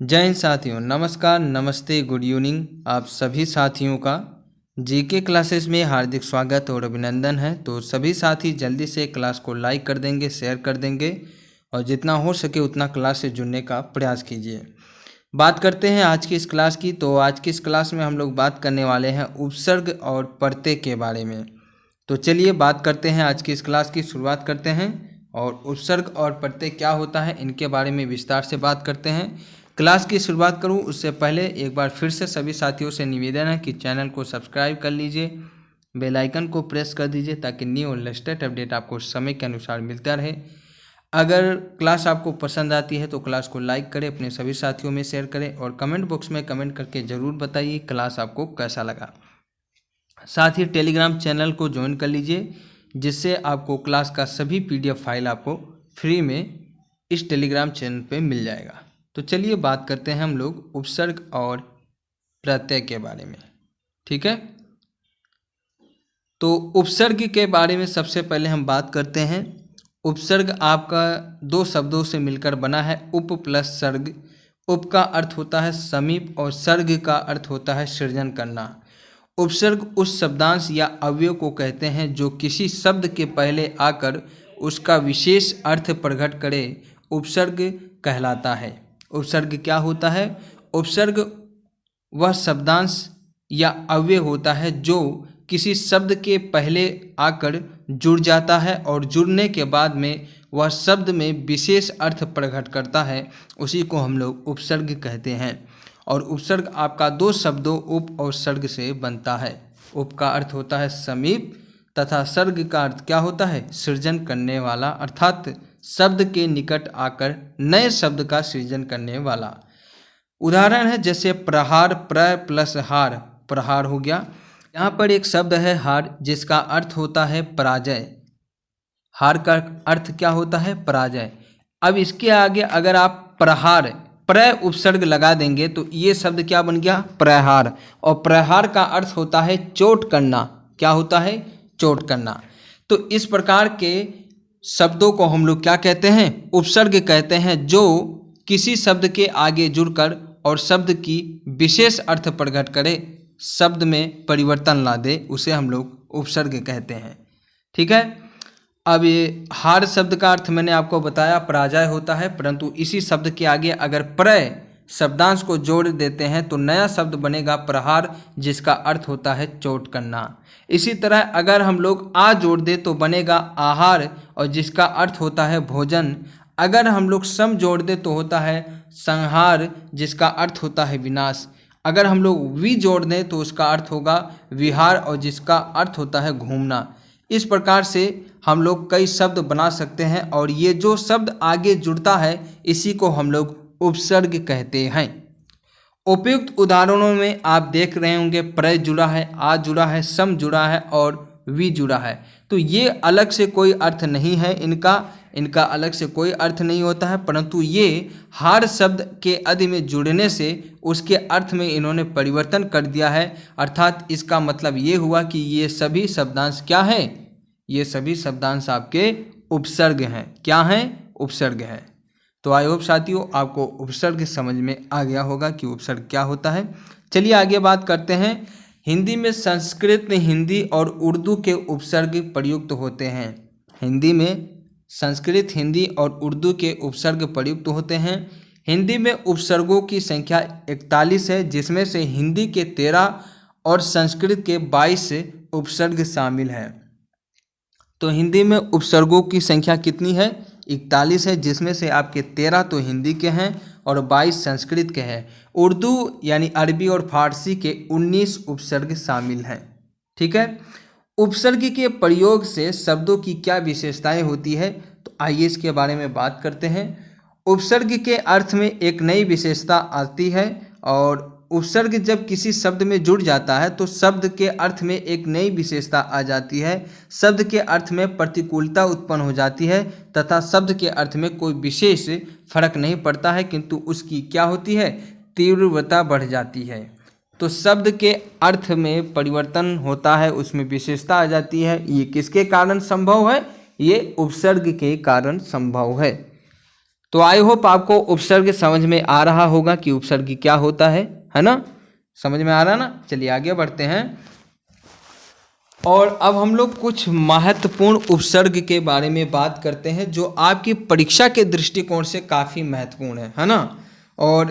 जय हिंद साथियों, नमस्कार, नमस्ते, गुड इवनिंग। आप सभी साथियों का जीके क्लासेस में हार्दिक स्वागत और अभिनंदन है। तो सभी साथी जल्दी से क्लास को लाइक कर देंगे, शेयर कर देंगे और जितना हो सके उतना क्लास से जुड़ने का प्रयास कीजिए। बात करते हैं आज की इस क्लास की। तो आज की इस क्लास में हम लोग बात करने वाले हैं उपसर्ग और प्रत्यय के बारे में। तो चलिए बात करते हैं, आज की इस क्लास की शुरुआत करते हैं और उपसर्ग और प्रत्यय क्या होता है इनके बारे में विस्तार से बात करते हैं। क्लास की शुरुआत करूं उससे पहले एक बार फिर से सभी साथियों से निवेदन है कि चैनल को सब्सक्राइब कर लीजिए, बेल आइकन को प्रेस कर दीजिए ताकि न्यू और लेटेस्ट अपडेट आपको समय के अनुसार मिलता रहे। अगर क्लास आपको पसंद आती है तो क्लास को लाइक करें, अपने सभी साथियों में शेयर करें और कमेंट बॉक्स में कमेंट करके ज़रूर बताइए क्लास आपको कैसा लगा। साथ ही टेलीग्राम चैनल को ज्वाइन कर लीजिए जिससे आपको क्लास का सभी PDF फाइल आपको फ्री में इस टेलीग्राम चैनल पे मिल जाएगा। तो चलिए बात करते हैं हम लोग उपसर्ग और प्रत्यय के बारे में। ठीक है, तो उपसर्ग के बारे में सबसे पहले हम बात करते हैं। उपसर्ग आपका दो शब्दों से मिलकर बना है, उप प्लस सर्ग। उप का अर्थ होता है समीप और सर्ग का अर्थ होता है सृजन करना। उपसर्ग उस शब्दांश या अवयव को कहते हैं जो किसी शब्द के पहले आकर उसका विशेष अर्थ प्रकट करे, उपसर्ग कहलाता है। उपसर्ग क्या होता है? उपसर्ग वह शब्दांश या अवयव होता है जो किसी शब्द के पहले आकर जुड़ जाता है और जुड़ने के बाद में वह शब्द में विशेष अर्थ प्रकट करता है, उसी को हम लोग उपसर्ग कहते हैं। और उपसर्ग आपका दो शब्दों उप और सर्ग से बनता है। उप का अर्थ होता है समीप तथा सर्ग का अर्थ क्या होता है? सृजन करने वाला, अर्थात शब्द के निकट आकर नए शब्द का सृजन करने वाला। उदाहरण है जैसे प्रहार, प्र प्लस हार, प्रहार हो गया। यहाँ पर एक शब्द है हार जिसका अर्थ होता है पराजय। हार का अर्थ क्या होता है? पराजय। अब इसके आगे अगर आप प्रहार, प्र उपसर्ग लगा देंगे तो ये शब्द क्या बन गया? प्रहार। और प्रहार का अर्थ होता है चोट करना। क्या होता है? चोट करना। तो इस प्रकार के शब्दों को हम लोग क्या कहते हैं? उपसर्ग कहते हैं, जो किसी शब्द के आगे जुड़कर और शब्द की विशेष अर्थ प्रकट करे, शब्द में परिवर्तन ला दे, उसे हम लोग उपसर्ग कहते हैं। ठीक है, अब ये हार शब्द का अर्थ मैंने आपको बताया पराजय होता है, परंतु इसी शब्द के आगे अगर प्रय शब्दांश को जोड़ देते हैं तो नया शब्द बनेगा प्रहार, जिसका अर्थ होता है चोट करना। इसी तरह अगर हम लोग आ जोड़ दे तो बनेगा आहार और जिसका अर्थ होता है भोजन। अगर हम लोग सम जोड़ दे तो होता है संहार, जिसका अर्थ होता है विनाश। अगर हम लोग वी जोड़ दें तो उसका अर्थ होगा विहार और जिसका अर्थ होता है घूमना। इस प्रकार से हम लोग कई शब्द बना सकते हैं और ये जो शब्द आगे जुड़ता है इसी को हम लोग उपसर्ग कहते हैं। उपयुक्त उदाहरणों में आप देख रहे होंगे प्रय जुड़ा है, आ जुड़ा है, सम जुड़ा है और वी जुड़ा है। तो ये अलग से कोई अर्थ नहीं है, इनका अलग से कोई अर्थ नहीं होता है, परंतु ये हार शब्द के आदि में जुड़ने से उसके अर्थ में इन्होंने परिवर्तन कर दिया है। अर्थात इसका मतलब ये हुआ कि ये सभी शब्दांश क्या हैं? ये सभी शब्दांश आपके उपसर्ग हैं। क्या हैं? उपसर्ग हैं। तो आई होप साथियों आपको उपसर्ग समझ में आ गया होगा कि उपसर्ग क्या होता है। चलिए आगे बात करते हैं। हिंदी में संस्कृत, हिंदी और उर्दू के उपसर्ग प्रयुक्त होते हैं। हिंदी में संस्कृत, हिंदी और उर्दू के उपसर्ग प्रयुक्त होते हैं। हिंदी में उपसर्गों की संख्या 41 है, जिसमें से हिंदी के 13 और संस्कृत के 22 उपसर्ग शामिल हैं। तो हिंदी में उपसर्गों की संख्या कितनी है? 41 है, जिसमें से आपके 13 तो हिंदी के हैं और 22 संस्कृत के हैं। उर्दू यानी अरबी और फारसी के 19 उपसर्ग शामिल हैं। ठीक है, उपसर्ग के प्रयोग से शब्दों की क्या विशेषताएं होती है, तो आइए इसके बारे में बात करते हैं। उपसर्ग के अर्थ में एक नई विशेषता आती है और उपसर्ग जब किसी शब्द में जुड़ जाता है तो शब्द के अर्थ में एक नई विशेषता आ जाती है। शब्द के अर्थ में प्रतिकूलता उत्पन्न हो जाती है तथा शब्द के अर्थ में कोई विशेष फर्क नहीं पड़ता है, किंतु उसकी क्या होती है? तीव्रता बढ़ जाती है। तो शब्द के अर्थ में परिवर्तन होता है, उसमें विशेषता आ जाती है। ये किसके कारण संभव है? ये उपसर्ग के कारण संभव है। तो आई होप आपको उपसर्ग समझ में आ रहा होगा कि उपसर्ग क्या होता है ना? समझ में आ रहा ना? चलिए आगे बढ़ते हैं। और अब हम लोग कुछ महत्वपूर्ण उपसर्ग के बारे में बात करते हैं जो आपकी परीक्षा के दृष्टिकोण से काफ़ी महत्वपूर्ण है ना? और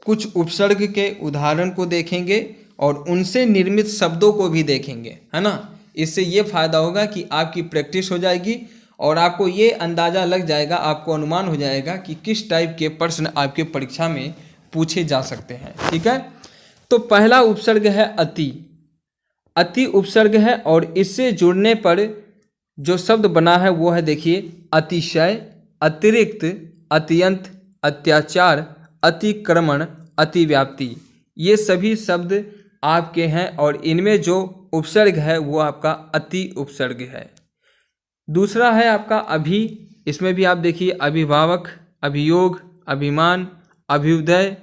कुछ उपसर्ग के उदाहरण को देखेंगे और उनसे निर्मित शब्दों को भी देखेंगे, है ना? इससे ये फायदा होगा कि आपकी प्रैक्टिस हो जाएगी और आपको ये अंदाज़ा लग जाएगा, आपको अनुमान हो जाएगा कि किस टाइप के प्रश्न आपके परीक्षा में पूछे जा सकते हैं। ठीक है, तो पहला उपसर्ग है अति। अति उपसर्ग है और इससे जुड़ने पर जो शब्द बना है वो है, देखिए, अतिशय, अतिरिक्त, अत्यंत, अत्याचार, अतिक्रमण, अतिव्याप्ति। ये सभी शब्द आपके हैं और इनमें जो उपसर्ग है वो आपका अति उपसर्ग है। दूसरा है आपका अभि। इसमें भी आप देखिए अभिभावक, अभियोग, अभिमान, अभ्युदय,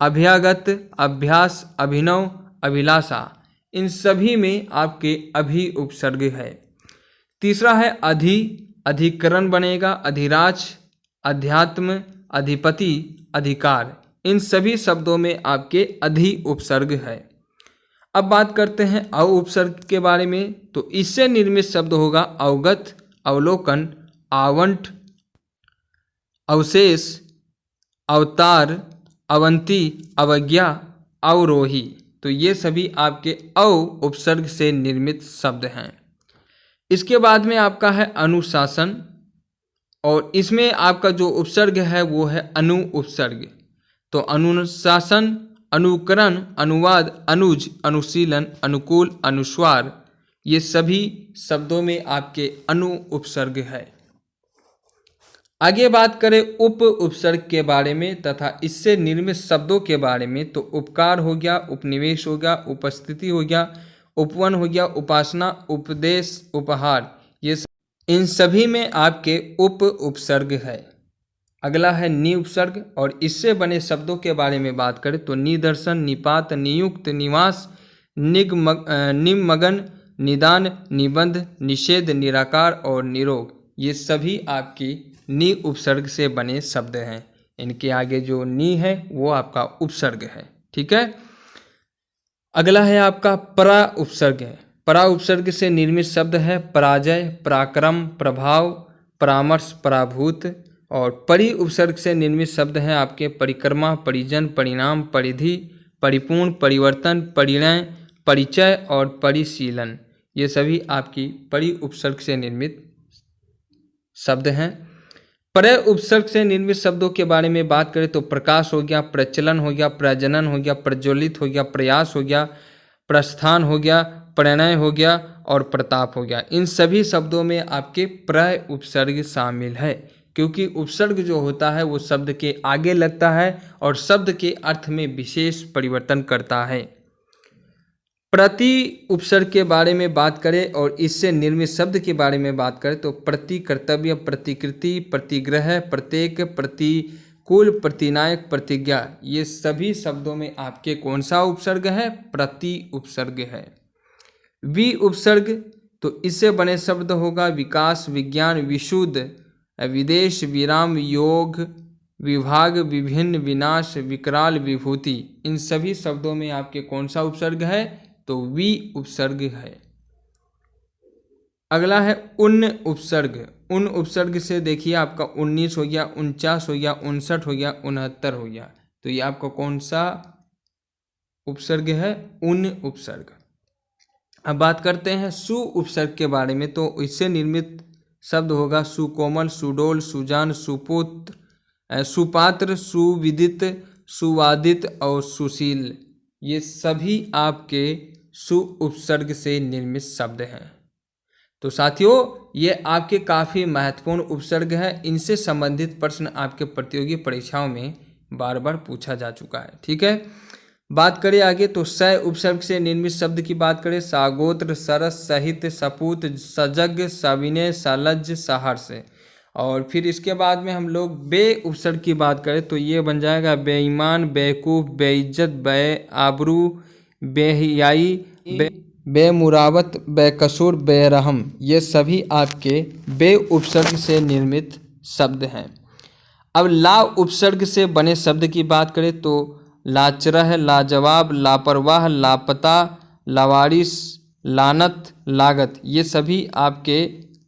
अभ्यागत, अभ्यास, अभिनव, अभिलाषा, इन सभी में आपके अभि उपसर्ग है। तीसरा है अधि। अधिकरण बनेगा, अधिराज, अध्यात्म, अधिपति, अधिकार, इन सभी शब्दों में आपके अधि उपसर्ग है। अब बात करते हैं अव उपसर्ग के बारे में। तो इससे निर्मित शब्द होगा अवगत, अवलोकन, आवंट, अवशेष, अवतार, अवंती, अवज्ञा, अवरोही। तो ये सभी आपके अव उपसर्ग से निर्मित शब्द हैं। इसके बाद में आपका है अनुशासन और इसमें आपका जो उपसर्ग है वो है अनु उपसर्ग। तो अनुशासन, अनुकरण, अनुवाद, अनुज, अनुशीलन, अनुकूल, अनुस्वार, ये सभी शब्दों में आपके अनु उपसर्ग है। आगे बात करें उप उपसर्ग के बारे में तथा इससे निर्मित शब्दों के बारे में। तो उपकार हो गया, उपनिवेश हो गया, उपस्थिति हो गया, उपवन हो गया, उपासना, उपदेश, उपहार, ये इन सभी में आपके उप उपसर्ग है। अगला है नि उपसर्ग और इससे बने शब्दों के बारे में बात करें तो निदर्शन, निपात, नियुक्त, निवास, निमग्न, निदान, निबंध, निषेध, निराकार और निरोग, ये सभी आपकी नि उपसर्ग से बने शब्द हैं। इनके आगे जो नि है वो आपका उपसर्ग है। ठीक है, अगला है आपका परा उपसर्ग है। परा उपसर्ग से निर्मित शब्द है पराजय, पराक्रम, प्रभाव, परामर्श, पराभूत। और परि उपसर्ग से निर्मित शब्द हैं आपके परिक्रमा, परिजन, परिणाम, परिधि, परिपूर्ण, परिवर्तन, परिणय, परिचय और परिशीलन, ये सभी आपकी परि उपसर्ग से निर्मित शब्द हैं। परय उपसर्ग से निर्मित शब्दों के बारे में बात करें तो प्रकाश हो गया, प्रचलन हो गया, प्रजनन हो गया, प्रज्वलित हो गया, प्रयास हो गया, प्रस्थान हो गया, प्रणय हो गया और प्रताप हो गया। इन सभी शब्दों में आपके प्रय उपसर्ग शामिल है क्योंकि उपसर्ग जो होता है वो शब्द के आगे लगता है और शब्द के अर्थ में विशेष परिवर्तन करता है। प्रति उपसर्ग के बारे में बात करें और इससे निर्मित शब्द के बारे में बात करें तो प्रति, कर्तव्य, प्रतिकृति, प्रतिग्रह, प्रत्येक, प्रतिकूल, प्रतिनायक, प्रतिज्ञा, ये सभी शब्दों में आपके कौन सा उपसर्ग है? प्रति उपसर्ग है। वि उपसर्ग तो इससे बने शब्द होगा विकास, विज्ञान, विशुद्ध, विदेश, विराम, योग, विभाग, विभिन्न, विनाश, विकराल, विभूति, इन सभी शब्दों में आपके कौन सा उपसर्ग है? तो वि उपसर्ग है। अगला है उन उपसर्ग। उन उपसर्ग से देखिए आपका 19 हो गया, 49 हो गया, 59 हो गया, 69 हो गया। तो ये आपका कौन सा उपसर्ग है? उन उपसर्ग। अब बात करते हैं सु उपसर्ग के बारे में। तो इससे निर्मित शब्द होगा सुकोमल, सुडोल, सुजान, सुपुत्र, सुपात्र, सुविदित, सुवादित और सुशील, ये सभी आपके सु उपसर्ग से निर्मित शब्द हैं। तो साथियों ये आपके काफ़ी महत्वपूर्ण उपसर्ग है। इनसे संबंधित प्रश्न आपके प्रतियोगी परीक्षाओं में बार बार पूछा जा चुका है। ठीक है, बात करें आगे तो स उपसर्ग से निर्मित शब्द की बात करें सागोत्र, सरस, सहित, सपूत, सजग, सविनय, सलज्ज, सहर्ष। और फिर इसके बाद में हम लोग बे उपसर्ग की बात करें तो ये बन जाएगा बेईमान, बेवकूफ़, बेइज्जत, बे आबरू, बेहियाई, बेमुरावत, बेकसूर, बेरहम, ये सभी आपके बे उपसर्ग से निर्मित शब्द हैं। अब ला उपसर्ग से बने शब्द की बात करें तो लाचरह, लाजवाब, लापरवाह, लापता, लावारिस, लानत, लागत, ये सभी आपके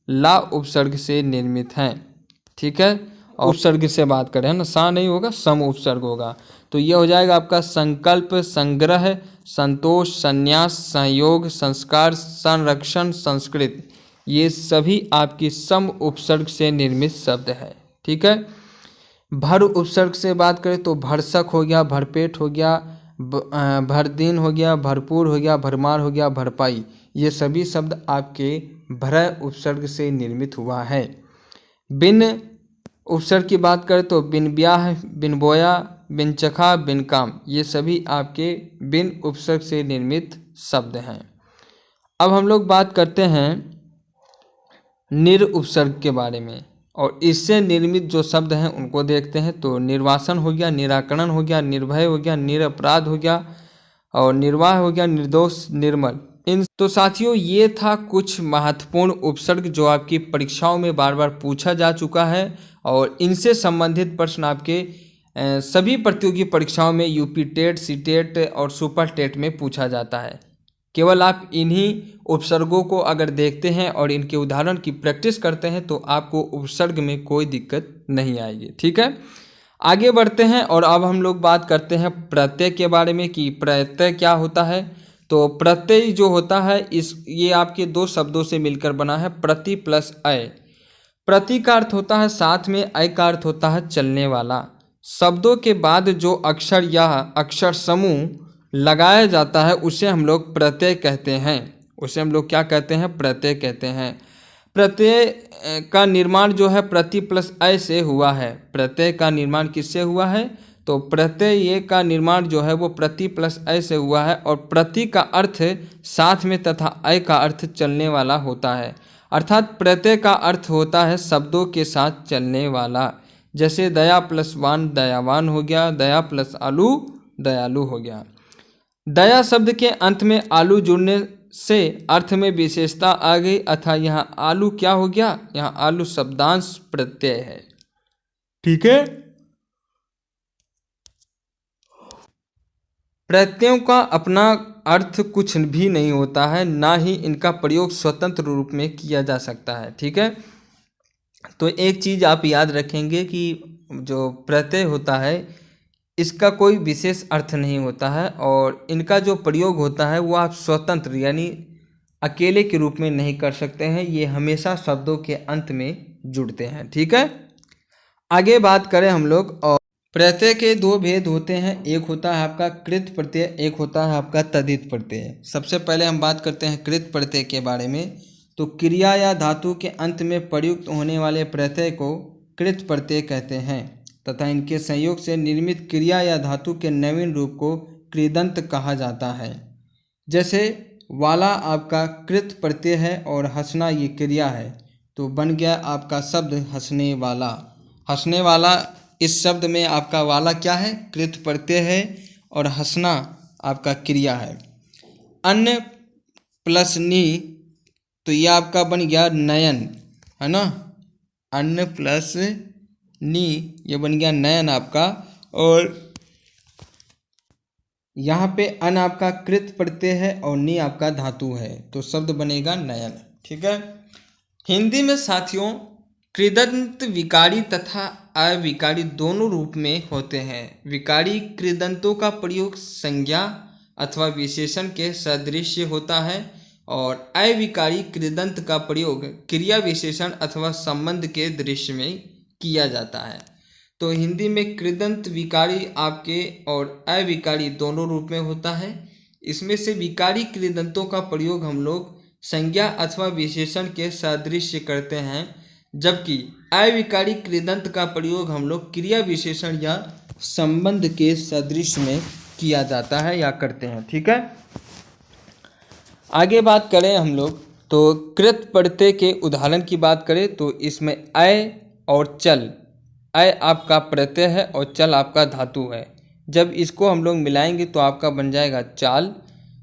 ला उपसर्ग से निर्मित हैं। ठीक है, उपसर्ग से बात करें ना, सा नहीं होगा, सम उपसर्ग होगा। तो ये हो जाएगा आपका संकल्प, संग्रह, संतोष, संन्यास, सहयोग, संस्कार, संरक्षण, संस्कृत, ये सभी आपकी सम उपसर्ग से निर्मित शब्द है। ठीक है, भर उपसर्ग से बात करें तो भरसक हो गया, भरपेट हो गया, भरदिन हो गया, भरपूर हो गया, भरमार हो गया, भरपाई, ये सभी शब्द आपके भर उपसर्ग से निर्मित हुआ है। बिन उपसर्ग की बात करें तो बिन ब्याह, बिन बोया, बिन चखा, बिन काम, ये सभी आपके बिन उपसर्ग से निर्मित शब्द हैं। अब हम लोग बात करते हैं निर उपसर्ग के बारे में, और इससे निर्मित जो शब्द हैं उनको देखते हैं। तो निर्वासन हो गया, निराकरण हो गया, निर्भय हो गया, निरपराध हो गया, और निर्वाह हो गया, निर्दोष, निर्मल। इन तो साथियों ये था कुछ महत्वपूर्ण उपसर्ग जो आपकी परीक्षाओं में बार बार पूछा जा चुका है, और इनसे संबंधित प्रश्न आपके सभी प्रतियोगी परीक्षाओं में यूपी टेट, सी टेट और सुपर टेट में पूछा जाता है। केवल आप इन्हीं उपसर्गों को अगर देखते हैं और इनके उदाहरण की प्रैक्टिस करते हैं तो आपको उपसर्ग में कोई दिक्कत नहीं आएगी। ठीक है, आगे बढ़ते हैं और अब हम लोग बात करते हैं प्रत्यय के बारे में कि प्रत्यय क्या होता है। तो प्रत्यय जो होता है ये आपके दो शब्दों से मिलकर बना है, प्रति प्लस अय। प्रति का अर्थ होता है साथ में, अय का अर्थ होता है चलने वाला। शब्दों के बाद जो अक्षर या अक्षर समूह लगाया जाता है उसे हम लोग प्रत्यय कहते हैं। उसे हम लोग क्या कहते हैं? प्रत्यय कहते हैं। प्रत्यय का निर्माण जो है प्रति प्लस अय से हुआ है। प्रत्यय का निर्माण किससे हुआ है? तो प्रत्यय का निर्माण जो है वो प्रति प्लस अय से हुआ है, और प्रति का अर्थ साथ में तथा अय का अर्थ चलने वाला होता है। अर्थात प्रत्यय का अर्थ होता है शब्दों के साथ चलने वाला। जैसे दया प्लस वान दयावान हो गया, दया प्लस आलू दयालु हो गया। दया शब्द के अंत में आलू जुड़ने से अर्थ में विशेषता आ गई, अतः यहाँ आलू क्या हो गया? यहाँ आलू शब्दांश प्रत्यय है। ठीक है, प्रत्ययों का अपना अर्थ कुछ भी नहीं होता है, ना ही इनका प्रयोग स्वतंत्र रूप में किया जा सकता है। ठीक है, तो एक चीज़ आप याद रखेंगे कि जो प्रत्यय होता है इसका कोई विशेष अर्थ नहीं होता है, और इनका जो प्रयोग होता है वो आप स्वतंत्र यानी अकेले के रूप में नहीं कर सकते हैं। ये हमेशा शब्दों के अंत में जुड़ते हैं। ठीक है, आगे बात करें हम लोग। और प्रत्यय के दो भेद होते हैं, एक होता है आपका कृत प्रत्यय, एक होता है आपका तद्धित प्रत्यय। सबसे पहले हम बात करते हैं कृत प्रत्यय के बारे में। तो क्रिया या धातु के अंत में प्रयुक्त होने वाले प्रत्यय को कृत प्रत्यय कहते हैं, तथा इनके संयोग से निर्मित क्रिया या धातु के नवीन रूप को कृदंत कहा जाता है। जैसे वाला आपका कृत प्रत्यय है और हंसना ये क्रिया है, तो बन गया आपका शब्द हंसने वाला। हंसने वाला इस शब्द में आपका वाला क्या है? कृत प्रत्यय है, और हंसना आपका क्रिया है। अन्न प्लस नी, तो यह आपका बन गया नयन, है ना। अन्न प्लस नी ये बन गया नयन आपका, और यहाँ पे अन आपका कृत प्रत्यय है और नी आपका धातु है, तो शब्द बनेगा नयन। ठीक है, हिंदी में साथियों कृदंत विकारी तथा अविकारी दोनों रूप में होते हैं। विकारी कृदंतों का प्रयोग संज्ञा अथवा विशेषण के सदृश होता है, और अविकारी कृदंत का प्रयोग क्रिया विशेषण अथवा संबंध के दृश्य में किया जाता है। तो हिंदी में कृदंत विकारी आपके और अविकारी दोनों रूप में होता है। इसमें से विकारी कृदंतों का प्रयोग हम लोग संज्ञा अथवा विशेषण के सादृश्य करते हैं, जबकि अविकारी कृदंत का प्रयोग हम लोग क्रिया विशेषण या संबंध के सदृश में किया जाता है या करते हैं। ठीक है, आगे बात करें हम लोग तो कृत प्रत्यय के उदाहरण की बात करें तो इसमें अय और चल, अय आपका प्रत्यय है और चल आपका धातु है। जब इसको हम लोग मिलाएंगे तो आपका बन जाएगा चाल,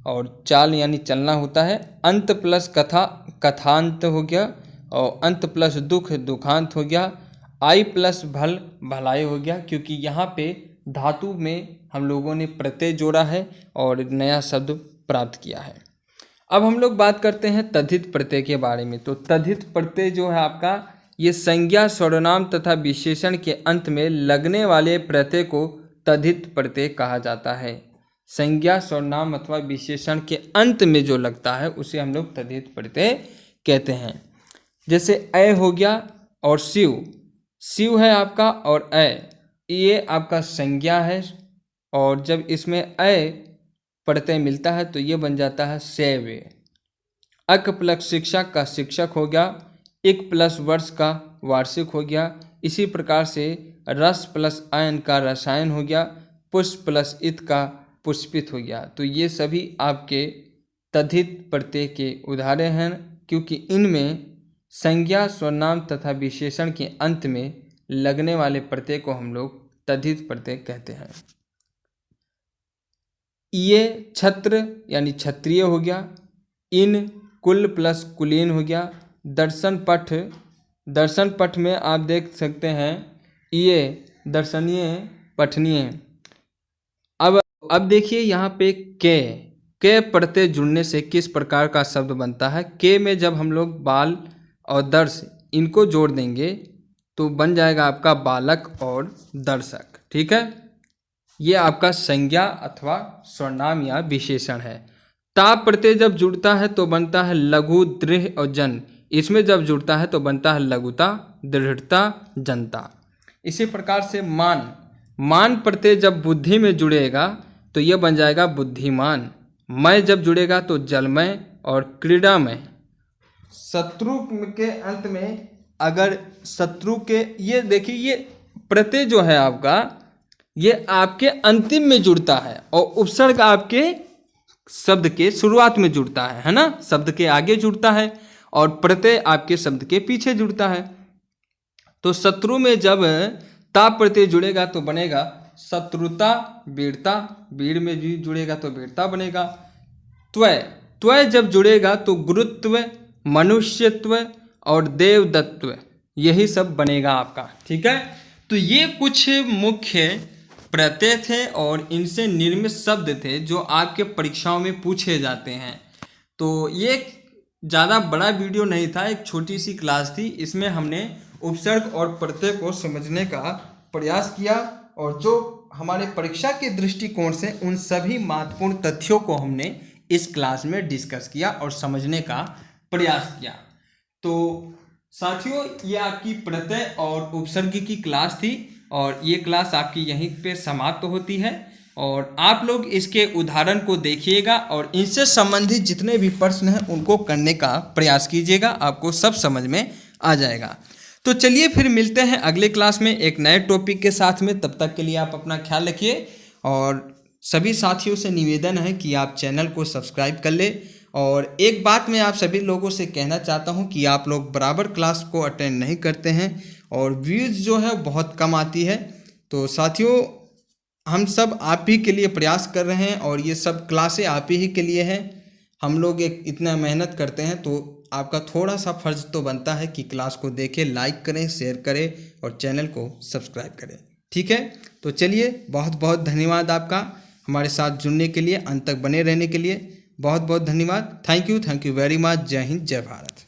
और चाल यानी चलना होता है। अंत प्लस कथा कथांत हो गया, और अंत प्लस दुख दुखांत हो गया। आई प्लस भल भलाई हो गया, क्योंकि यहाँ पे धातु में हम लोगों ने प्रत्यय जोड़ा है और नया शब्द प्राप्त किया है। अब हम लोग बात करते हैं तद्धित प्रत्यय के बारे में। तो तद्धित प्रत्यय जो है आपका, ये संज्ञा, सर्वनाम तथा विशेषण के अंत में लगने वाले प्रत्यय को तद्धित प्रत्यय कहा जाता है। संज्ञा, सर्वनाम अथवा विशेषण के अंत में जो लगता है उसे हम लोग तद्धित प्रत्यय कहते हैं। जैसे अ हो गया और शिव, शिव है आपका, और अ ये आपका संज्ञा है, और जब इसमें अ प्रत्यय मिलता है तो ये बन जाता है सेवे। अक प्लस शिक्षक का शिक्षक हो गया, इक प्लस वर्ष का वार्षिक हो गया। इसी प्रकार से रस प्लस आयन का रसायन हो गया, पुष्प प्लस इत का पुष्पित हो गया। तो ये सभी आपके तद्धित प्रत्यय के उदाहरण हैं, क्योंकि इनमें संज्ञा, सर्वनाम तथा विशेषण के अंत में लगने वाले प्रत्यय को हम लोग तद्धित प्रत्यय कहते हैं। ये छत्र यानी क्षत्रिय हो गया, इन कुल प्लस कुलीन हो गया। दर्शन पठ, दर्शन पठ में आप देख सकते हैं ये दर्शनीय, पठनीय। अब देखिए यहाँ पे के प्रत्यय जुड़ने से किस प्रकार का शब्द बनता है। के में जब हम लोग बाल और दर्श इनको जोड़ देंगे तो बन जाएगा आपका बालक और दर्शक। ठीक है, ये आपका संज्ञा अथवा सर्वनाम या विशेषण है। ता प्रत्यय जब जुड़ता है तो बनता है लघु, दृढ़ और जन। इसमें जब जुड़ता है तो बनता है लघुता, दृढ़ता, जनता। इसी प्रकार से मान, मान प्रत्यय जब बुद्धि में जुड़ेगा तो यह बन जाएगा बुद्धिमान। मय जब जुड़ेगा तो जलमय और क्रीड़ामय। शत्रु के अंत में अगर शत्रु के, ये देखिए ये प्रत्यय जो है आपका, ये आपके अंतिम में जुड़ता है और उपसर्ग आपके शब्द के शुरुआत में जुड़ता है ना, शब्द के आगे जुड़ता है और प्रत्यय आपके शब्द के पीछे जुड़ता है। तो शत्रु में जब ता प्रत्यय जुड़ेगा तो बनेगा शत्रुता, वीरता, वीर में भी जुड़ेगा तो वीरता बनेगा। त्वय, त्वय जब जुड़ेगा तो गुरुत्व, मनुष्यत्व और देवदत्व, यही सब बनेगा आपका। ठीक है, तो ये कुछ मुख्य प्रत्यय थे और इनसे निर्मित शब्द थे जो आपके परीक्षाओं में पूछे जाते हैं। तो ये ज़्यादा बड़ा वीडियो नहीं था, एक छोटी सी क्लास थी। इसमें हमने उपसर्ग और प्रत्यय को समझने का प्रयास किया और जो हमारे परीक्षा के दृष्टिकोण से उन सभी महत्वपूर्ण तथ्यों को हमने इस क्लास में डिस्कस किया और समझने का प्रयास किया। तो साथियों, ये आपकी प्रत्यय और उपसर्ग की क्लास थी और ये क्लास आपकी यहीं पे समाप्त होती है। और आप लोग इसके उदाहरण को देखिएगा और इनसे संबंधित जितने भी प्रश्न हैं उनको करने का प्रयास कीजिएगा, आपको सब समझ में आ जाएगा। तो चलिए फिर मिलते हैं अगले क्लास में एक नए टॉपिक के साथ में। तब तक के लिए आप अपना ख्याल रखिए और सभी साथियों से निवेदन है कि आप चैनल को सब्सक्राइब कर ले। और एक बात मैं आप सभी लोगों से कहना चाहता हूं कि आप लोग बराबर क्लास को अटेंड नहीं करते हैं और व्यूज़ जो है बहुत कम आती है। तो साथियों, हम सब आप ही के लिए प्रयास कर रहे हैं और ये सब क्लासें आप ही के लिए हैं। हम लोग एक इतना मेहनत करते हैं तो आपका थोड़ा सा फर्ज तो बनता है कि क्लास को देखें, लाइक करें, शेयर करें और चैनल को सब्सक्राइब करें। ठीक है, तो चलिए, बहुत बहुत धन्यवाद आपका हमारे साथ जुड़ने के लिए, अंत तक बने रहने के लिए बहुत बहुत धन्यवाद। Thank you very much. जय हिंद, जय भारत।